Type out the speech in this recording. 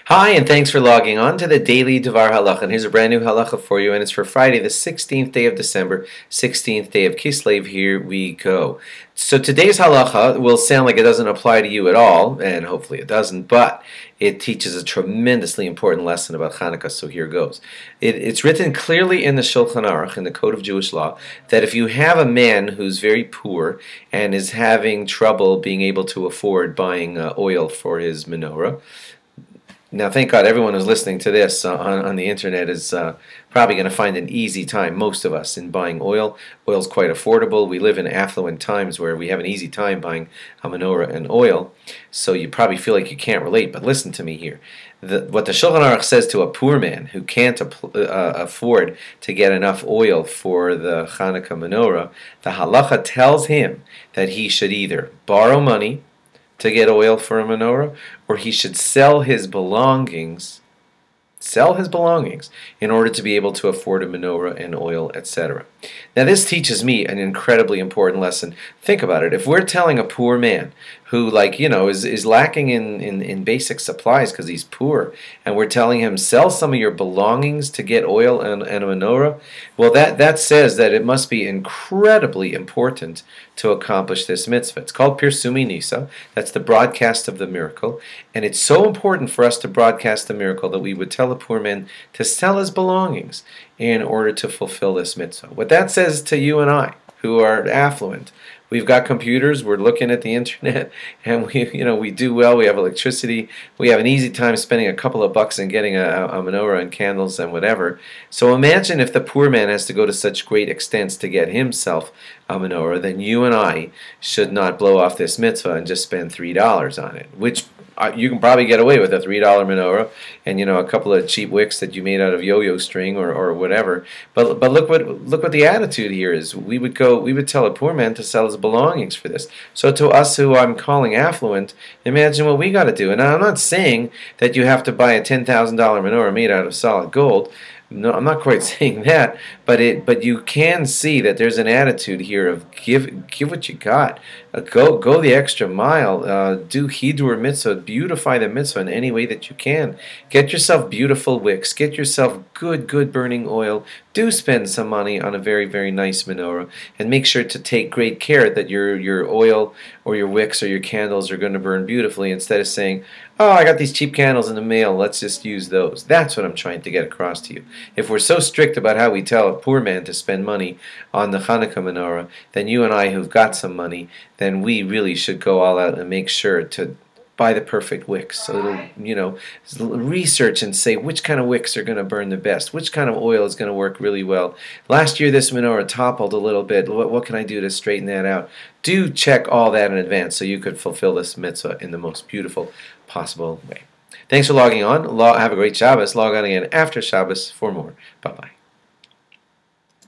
Hi, and thanks for logging on to the Daily DVAR Halacha. And here's a brand new halacha for you, and it's for Friday, the 16th day of December, 16th day of Kislev. Here we go. So today's halacha will sound like it doesn't apply to you at all, and hopefully it doesn't, but it teaches a tremendously important lesson about Hanukkah, so here goes. It's written clearly in the Shulchan Aruch, in the Code of Jewish Law, that if you have a man who's very poor and is having trouble being able to afford buying oil for his menorah. Now, thank God, everyone who's listening to this on the internet is probably going to find an easy time, most of us, in buying oil. Oil's quite affordable. We live in affluent times where we have an easy time buying a menorah and oil, so you probably feel like you can't relate, but listen to me here. What the Shulchan Aruch says to a poor man who can't afford to get enough oil for the Hanukkah menorah, the halacha tells him that he should either borrow money to get oil for a menorah, or he should sell his belongings in order to be able to afford a menorah and oil, etc. Now this teaches me an incredibly important lesson. Think about it. If we're telling a poor man who, is lacking in basic supplies because he's poor, and we're telling him sell some of your belongings to get oil and a menorah, well, that says that it must be incredibly important to accomplish this mitzvah. It's called Pirsumi Nisa. That's the broadcast of the miracle, and it's so important for us to broadcast the miracle that we would tell a poor man to sell his belongings in order to fulfill this mitzvah. What that says to you and I, who are affluent, we've got computers, we're looking at the internet, and we do well, we have electricity, we have an easy time spending a couple of bucks and getting a menorah and candles and whatever. So imagine if the poor man has to go to such great extents to get himself a menorah, then you and I should not blow off this mitzvah and just spend $3 on it, which you can probably get away with a $3 menorah and a couple of cheap wicks that you made out of yo-yo string or whatever. But look what the attitude here is. We would tell a poor man to sell his belongings for this. So to us who I'm calling affluent, imagine what we got to do. And I'm not saying that you have to buy a $10,000 menorah made out of solid gold. No, I'm not quite saying that, but you can see that there's an attitude here of give what you got, go the extra mile, do hidur mitzvah, beautify the mitzvah in any way that you can. Get yourself beautiful wicks, get yourself good burning oil. Do spend some money on a very nice menorah, and make sure to take great care that your oil or your wicks or your candles are going to burn beautifully, instead of saying, oh, I got these cheap candles in the mail, let's just use those. That's what I'm trying to get across to you. If we're so strict about how we tell a poor man to spend money on the Hanukkah menorah, then you and I who've got some money, then we really should go all out and make sure to buy the perfect wicks. So it'll, research and say which kind of wicks are going to burn the best, which kind of oil is going to work really well. Last year this menorah toppled a little bit. What can I do to straighten that out? Do check all that in advance so you could fulfill this mitzvah in the most beautiful possible way. Thanks for logging on. Have a great Shabbos. Log on again after Shabbos for more. Bye-bye.